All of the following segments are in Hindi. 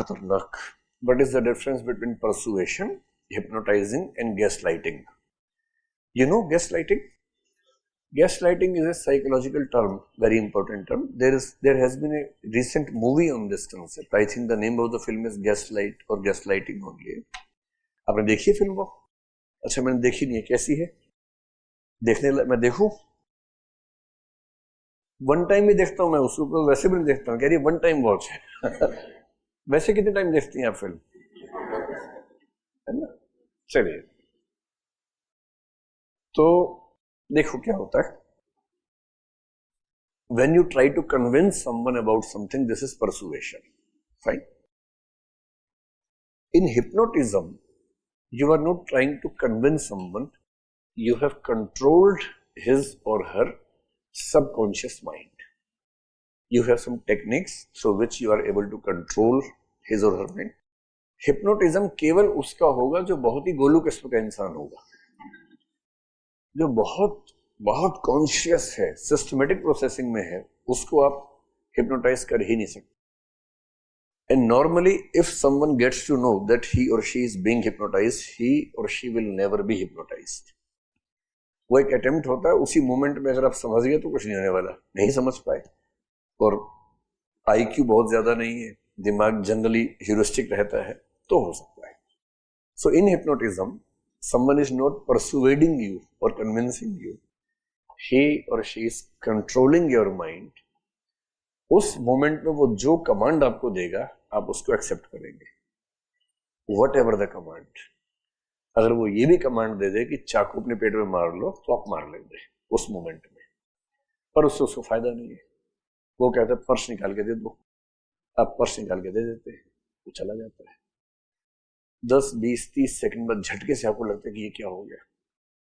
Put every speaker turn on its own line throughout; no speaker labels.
खतरनाक. What is the difference between persuasion, hypnotizing and gaslighting? You know gaslighting? Gaslighting is a psychological term, very important term. There has been a recent movie on this concept. I think the name of the film is Gaslight or Gaslighting only. आपने देखी फिल्म वो? अच्छा, मैंने देखी नहीं है. कैसी है? देखने मैं देखूं? वन टाइम ही देखता हूं मैं उसको, वैसे भी नहीं देखता हूं. कह रही वन टाइम वॉच है. वैसे कितने टाइम देखती हैं आप फिल्म? है ना? चलिए, तो देखो क्या होता है. When you try to convince someone about something, this is persuasion. Fine. In hypnotism, you are not trying to convince someone. You have controlled his or her subconscious mind. You have some techniques through which you are able to control his or her mind. Hypnotism केवल उसका होगा जो बहुत ही गोलू किस्म का इंसान होगा, जो बहुत बहुत कॉन्शियस है, सिस्टमेटिक प्रोसेसिंग में है. उसको आप हिप्नोटाइज कर ही नहीं सकते. And normally if someone gets to know that he or she is being hypnotized, he or she will never be hypnotized. वो एक अटेम्प्ट होता है, उसी मोमेंट में अगर आप समझ गए तो कुछ नहीं होने वाला. नहीं समझ पाए और आईक्यू बहुत ज्यादा नहीं है, दिमाग जनरली ह्यूरिस्टिक रहता है, तो हो सकता है. So in hypnotism someone is not persuading you और convincing you. he or she is controlling your mind. उस मोमेंट में वो जो कमांड आपको देगा आप उसको एक्सेप्ट करेंगे, वट एवर द कमांड. अगर वो ये भी कमांड दे दे कि चाकू अपने पेट में मार लो, तो आप मार लेंगे उस मोमेंट में, पर उससे उसको फायदा नहीं है. वो कहता है पर्स निकाल के दे दो, आप पर्स निकाल के दे देते हैं, वो चला जाता है. 10, 20, 30 सेकंड बाद झटके से आपको लगता है कि ये क्या हो गया,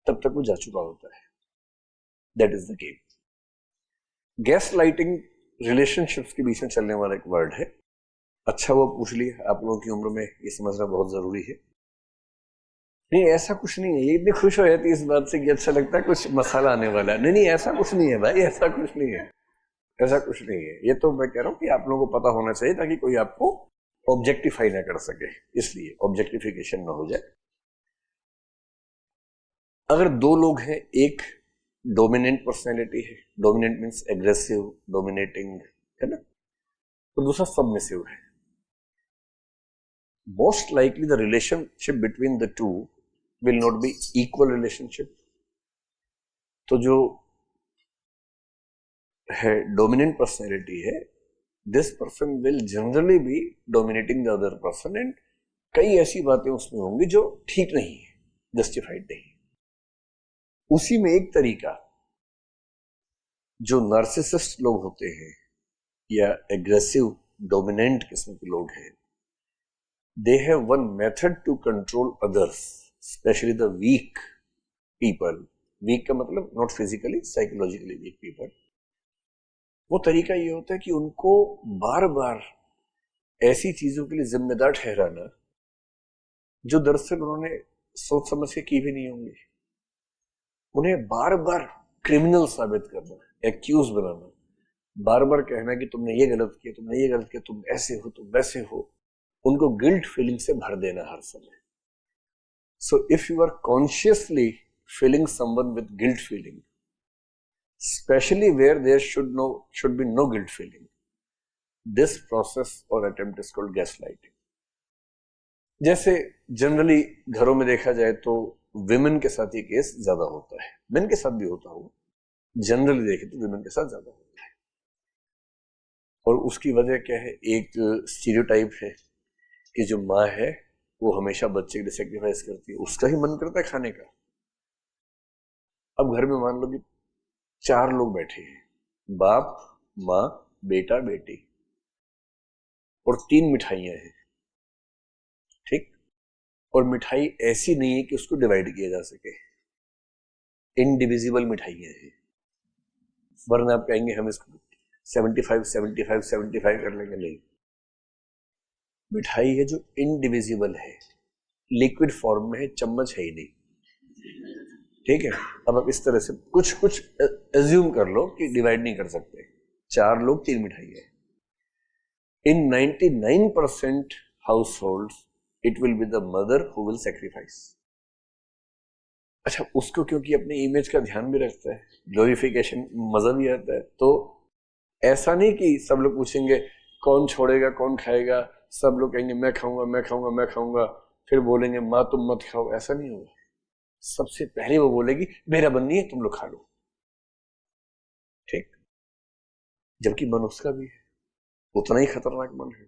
तब तक वो जा चुका होता है. That is the game. Gaslighting relationships के बीच में चलने वाला एक वर्ड है. अच्छा वो पूछ लिया, आप लोगों की उम्र में ये समझना बहुत जरूरी है. नहीं ऐसा कुछ नहीं है. ये इतनी खुश हो जाती है इस बात से कि अच्छा लगता है कुछ मसाला आने वाला है. नहीं ऐसा कुछ नहीं है भाई, ऐसा कुछ नहीं है, ऐसा कुछ नहीं है. ये तो मैं कह रहा हूँ कि आप लोगों को पता होना चाहिए ताकि कोई आपको ऑब्जेक्टिफाई ना कर सके, इसलिए ऑब्जेक्टिफिकेशन ना हो जाए. अगर दो लोग हैं, एक डोमिनेंट पर्सनैलिटी है, डोमिनेंट मीन्स एग्रेसिव, डोमिनेटिंग, है ना, तो दूसरा सबमिसिव है. Most likely the relationship between the two will not be equal relationship. तो जो है डोमिनेंट पर्सनैलिटी है, this person will generally be dominating the other person, and कई ऐसी बातें उसमें होंगी जो ठीक नहीं है, जस्टिफाइड नहीं. उसी में एक तरीका, जो नार्सिसिस्ट लोग होते हैं या एग्रेसिव डोमिनेंट किस्म के लोग हैं, they have one method to control others, specially the weak people. Weak का मतलब not physically, psychologically weak people. वो तरीका ये होता है कि उनको बार बार ऐसी चीजों के लिए जिम्मेदार ठहराना जो दरअसल उन्होंने सोच समझ के की भी नहीं होंगी. उन्हें बार बार क्रिमिनल साबित करना, एक्यूज बनाना, बार बार कहना कि तुमने ये गलत किया, तुमने ये गलत किया, तुम ऐसे हो, तुम वैसे हो. उनको गिल्ट फीलिंग से भर देना हर समय. So if you are consciously feeling someone with guilt feeling, specially where there should be no guilt feeling, this process or attempt is called gaslighting. जैसे जनरली घरों में देखा जाए तो विमेन के साथ ये केस ज्यादा होता है, मेन के साथ भी होता होगा, जनरली देखे तो विमेन के साथ ज्यादा होता है. और उसकी वजह क्या है? एक स्टीरियोटाइप है कि जो माँ है वो हमेशा बच्चे के लिए सेक्रीफाइस करती है, उसका ही मन करता है खाने का. अब घर में मान लो कि 4 लोग बैठे हैं, बाप, माँ, बेटा, बेटी, और 3 मिठाइयां हैं, ठीक. और मिठाई ऐसी नहीं है कि उसको डिवाइड किया जा सके, इनडिविजिबल मिठाइयां हैं. वरना आप कहेंगे हम इसको 75 कर लेंगे. नहीं, मिठाई है जो इनडिविजिबल है, लिक्विड फॉर्म में है, चम्मच है ही नहीं, ठीक है. अब आप इस तरह से कुछ एज्यूम कर लो कि डिवाइड नहीं कर सकते. 4 लोग 3 मिठाई है. इन 99% households, it will be the mother who will sacrifice. अच्छा, उसको क्योंकि अपनी इमेज का ध्यान भी रखता है, ग्लोरिफिकेशन, मजा भी आता है, तो ऐसा नहीं कि सब लोग पूछेंगे कौन छोड़ेगा कौन खाएगा, सब लोग कहेंगे मैं खाऊंगा मैं खाऊंगा मैं खाऊंगा, फिर बोलेंगे माँ तुम मत खाओ, ऐसा नहीं होगा। सबसे पहले वो बोलेगी मेरा मन नहीं है, तुम लोग खा लो, ठीक? जबकि मन उसका भी है, उतना ही खतरनाक मन है।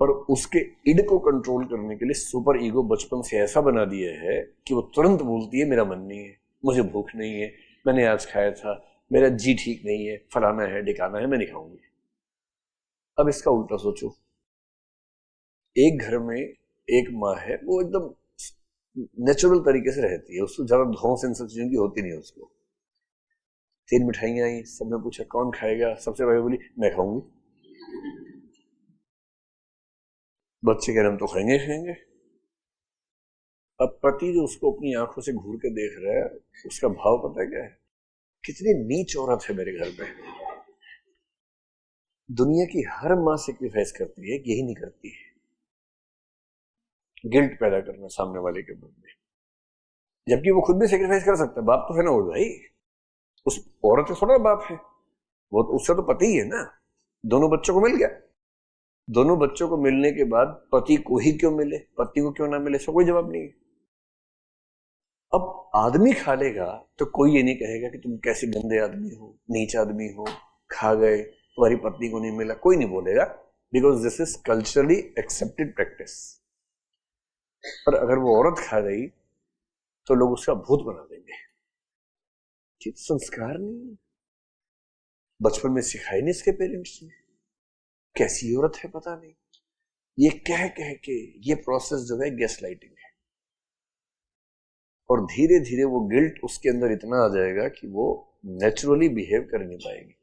और उसके इड को कंट्रोल करने के लिए सुपर ईगो बचपन से ऐसा बना दिया है कि वो तुरंत बोलती है मेरा मन नहीं है, मुझे भूख नहीं है, मैंने आज खाया था, मेरा जी ठीक नहीं है, फलाना है ढिकाना है, मैं नहीं खाऊंगी। अब इसका उल्टा सोचो, एक घर में एक माँ है, वो एकदम नेचुरल तरीके से रहती है, उसको ज्यादा धौंस इन सब चीजों की होती नहीं है। उसको 3 मिठाइयां आई, सबने पूछा कौन खाएगा, सबसे पहले बोली मैं खाऊंगी। बच्चे कह रहे हम तो खाएंगे खाएंगे। अब पति जो उसको अपनी आंखों से घूर के देख रहा है, उसका भाव पता है क्या है? कितनी नीच औरत है मेरे घर में। दुनिया की हर मां सेक्रीफाइस करती है, यही नहीं करती है, गिल्ट पैदा करना सामने वाले के मन में, जबकि वो खुद भी सेक्रीफाइस कर सकता है। बाप तो है ना वो भाई, उस औरत का थोड़ा बाप है, वो तो उससे तो पति ही है ना। दोनों बच्चों को मिल गया, दोनों बच्चों को मिलने के बाद पति को ही क्यों मिले, पति को क्यों ना मिले, इसका कोई जवाब नहीं है। अब आदमी खा लेगा तो कोई ये नहीं कहेगा कि तुम कैसे गंदे आदमी हो, नीच आदमी हो, खा गए, तुम्हारी पत्नी को नहीं मिला, कोई नहीं बोलेगा, because this is culturally accepted practice. पर अगर वो औरत खा गई तो लोग उसका भूत बना देंगे कि संस्कार नहीं, बचपन में सिखाई नहीं इसके पेरेंट्स ने, कैसी औरत है पता नहीं। ये कह कह के ये प्रोसेस जो है गैस लाइटिंग है, और धीरे धीरे वो गिल्ट उसके अंदर इतना आ जाएगा कि वो नेचुरली बिहेव कर नहीं पाएगी।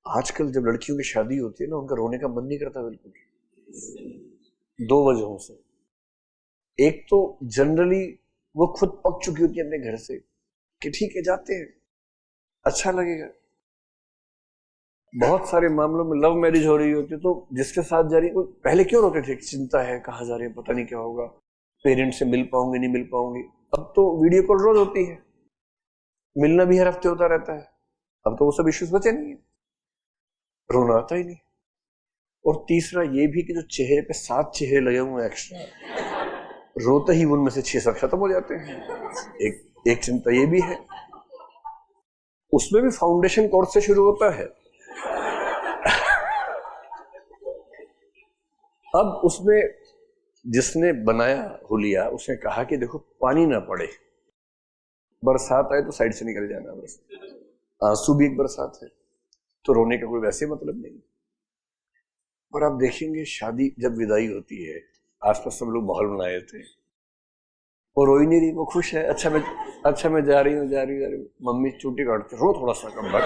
आजकल जब लड़कियों की शादी होती है ना, उनका रोने का मन नहीं करता बिल्कुल, 2 वजहों से। एक तो जनरली वो खुद पक चुकी होती है अपने घर से कि ठीक है जाते हैं, अच्छा लगेगा। बहुत सारे मामलों में लव मैरिज हो रही होती है, तो जिसके साथ जा रही है, पहले क्यों रोते थे, चिंता है कहाँ जा रहे हैं, पता नहीं क्या होगा, पेरेंट्स से मिल पाऊंगे नहीं मिल पाऊंगी। अब तो वीडियो कॉल रोज होती है, मिलना भी हर हफ्ते होता रहता है। अब तो वो सब इश्यूज बचे नहीं है, रोना आता ही नहीं। और तीसरा ये भी कि जो चेहरे पे 7 चेहरे लगे हुए एक्स्ट्रा, रोते ही उनमें से 6-7 खत्म हो जाते हैं। एक चिंता ये भी है, उसमें भी फाउंडेशन कोर्स से शुरू होता है। अब उसमें जिसने बनाया हुलिया, उसने कहा कि देखो पानी ना पड़े, बरसात आए तो साइड से निकल जाना, बस आंसू भी एक बरसात है, तो रोने का कोई वैसे मतलब नहीं। और आप देखेंगे शादी जब विदाई होती है, आसपास सब लोग माहौल बनाए थे, वो रो ही नहीं रही, वो खुश है, अच्छा मैं जा रही हूँ, मम्मी चूटी काटते, रो थोड़ा सा कम बात,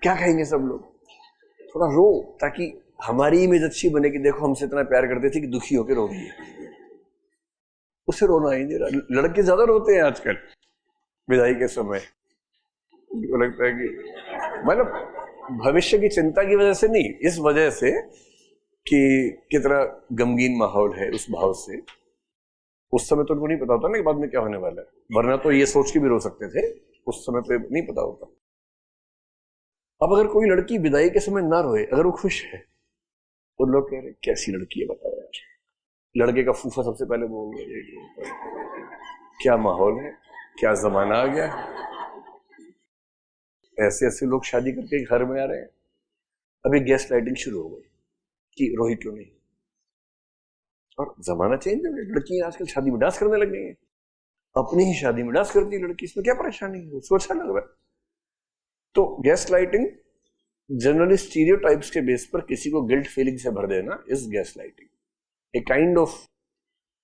क्या कहेंगे सब लोग, थोड़ा रो ताकि हमारी इमेज अच्छी बने कि देखो हमसे इतना प्यार करते थे कि दुखी होकर रो रही है। उसे रोना ही नहीं रहा। लड़के ज्यादा रोते हैं आजकल विदाई के समय, उनको लगता है कि मतलब भविष्य की चिंता की वजह से नहीं, इस वजह से कि कितना गमगीन माहौल है, उस भाव से। उस समय तो उनको नहीं पता होता ना कि बाद में क्या होने वाला है, वरना तो ये सोच के भी रो सकते थे, उस समय तो नहीं पता होता। अब अगर कोई लड़की विदाई के समय ना रोए, अगर वो खुश है, तो लोग कह रहे कैसी लड़की है बताओ यार। लड़के का फूफा सबसे पहले बोल रहे क्या माहौल है, क्या जमाना आ गया, ऐसे ऐसे लोग शादी करके घर में आ रहे हैं। अभी गैस लाइटिंग शुरू हो गई कि रोही क्यों नहीं, और जमाना चेंज हो गया। लड़की आजकल शादी में डांस करने लग गई है, अपनी ही शादी में डांस करती है लड़की, इसमें क्या परेशानी है, उसको अच्छा लग रहा है। तो गैस लाइटिंग जनरली स्टीरियोटाइप्स के बेस पर किसी को गिल्ट फीलिंग से भर देना is gaslighting, a kind of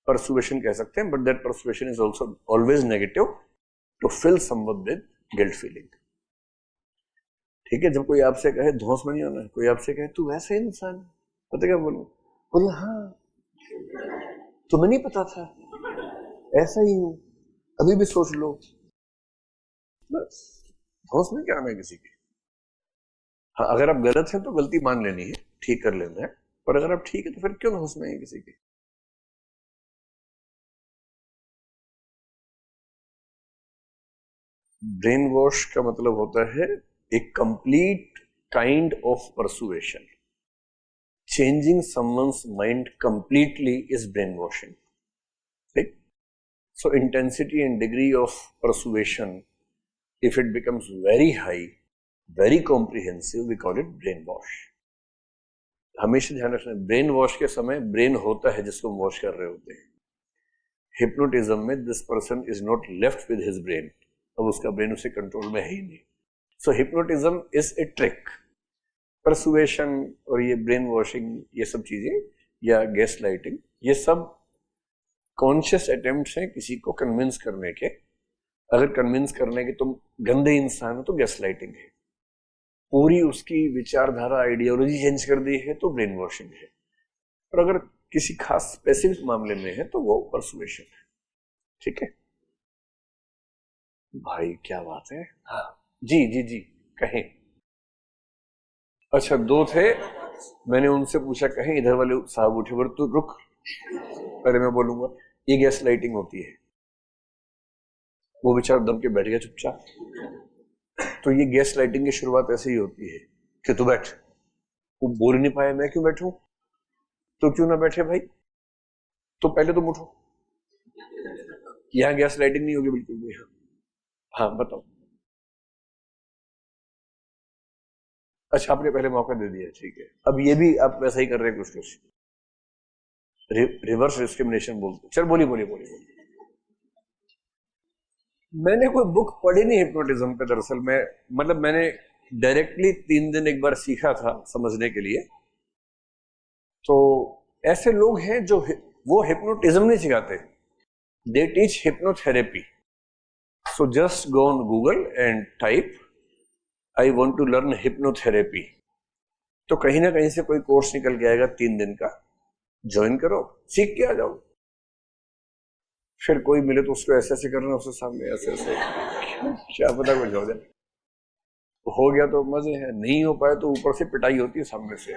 persuasion कह सकते हैं, but that persuasion is also always negative to fill someone with guilt feeling. ठीक है, जब कोई आपसे कहे धौंस में नहीं होना है, कोई आपसे कहे तू वैसे इंसान, पता क्या बोलो हाँ तुम्हें नहीं पता था, ऐसा ही हूं, अभी भी सोच लो, बस धौंस में क्या आना है किसी की। हाँ, अगर आप गलत हैं तो गलती मान लेनी है, ठीक कर लेना है, पर अगर आप ठीक है तो फिर क्यों ना उसमें किसी की। ब्रेन वॉश का मतलब होता है एक complete kind of persuasion. Changing someone's mind completely is brain washing. ठीक। So intensity and degree of persuasion, if it becomes very high, very comprehensive, we call it brain wash. हमेशा ध्यान रखना, ब्रेन वॉश के समय ब्रेन होता है जिसको वॉश कर रहे होते हैं। हिप्नोटिज्म में this person is not left with his brain, अब उसका ब्रेन उसे कंट्रोल में है ही नहीं। So hypnotism is a trick. Persuasion और ये ब्रेन वॉशिंग, ये सब चीजें या गैस लाइटिंग, ये सब कॉन्शियस अटेम्प्ट्स हैं किसी को कन्विंस करने के। अगर कन्विंस करने के तुम गंदे इंसान हो तो गैस लाइटिंग है। पूरी उसकी विचारधारा, आइडियोलॉजी चेंज कर दी है तो ब्रेन वॉशिंग है। और अगर किसी खास स्पेसिफिक मामले में है तो वो परसुएशन है। ठीक है भाई, क्या बात है। हाँ जी जी जी, कहें। अच्छा, दो थे, मैंने उनसे पूछा कहें, इधर वाले साहब उठे, बोले तू रुक, पहले मैं बोलूंगा। ये गैस लाइटिंग होती है। वो बेचारा दम के बैठ गया चुपचाप। तो ये गैस लाइटिंग की शुरुआत ऐसे ही होती है कि तू बैठ। वो बोल नहीं पाया, मैं क्यों बैठूं? तो क्यों ना बैठे भाई, तो पहले तुम उठो। यहां गैस लाइटिंग नहीं होगी बिल्कुल भी। हाँ बताओ। अच्छा, आपने पहले मौका दे दिया, ठीक है। अब ये भी आप वैसा ही कर रहे हैं कुछ। रिवर्स डिस्क्रिमिनेशन बोलते। चल बोलिए बोलिए बोलिए बोलिए। मैंने कोई बुक पढ़ी नहीं हिप्नोटिज्म पे दरअसल। मैंने डायरेक्टली 3 दिन एक बार सीखा था समझने के लिए। तो ऐसे लोग हैं जो वो हिप्नोटिज्म नहीं सिखाते, they teach hypnotherapy. So just go on Google and type I want to learn hypnotherapy, तो कहीं ना कहीं से कोई कोर्स निकल के आएगा 3 दिन का। ज्वाइन करो, सीख के आ जाओ। फिर कोई मिले तो उसको ऐसे ऐसे करना, उसके सामने ऐसे ऐसे, क्या पता कुछ हो जाए। हो गया तो मजे हैं, नहीं हो पाए तो ऊपर से पिटाई होती है सामने से।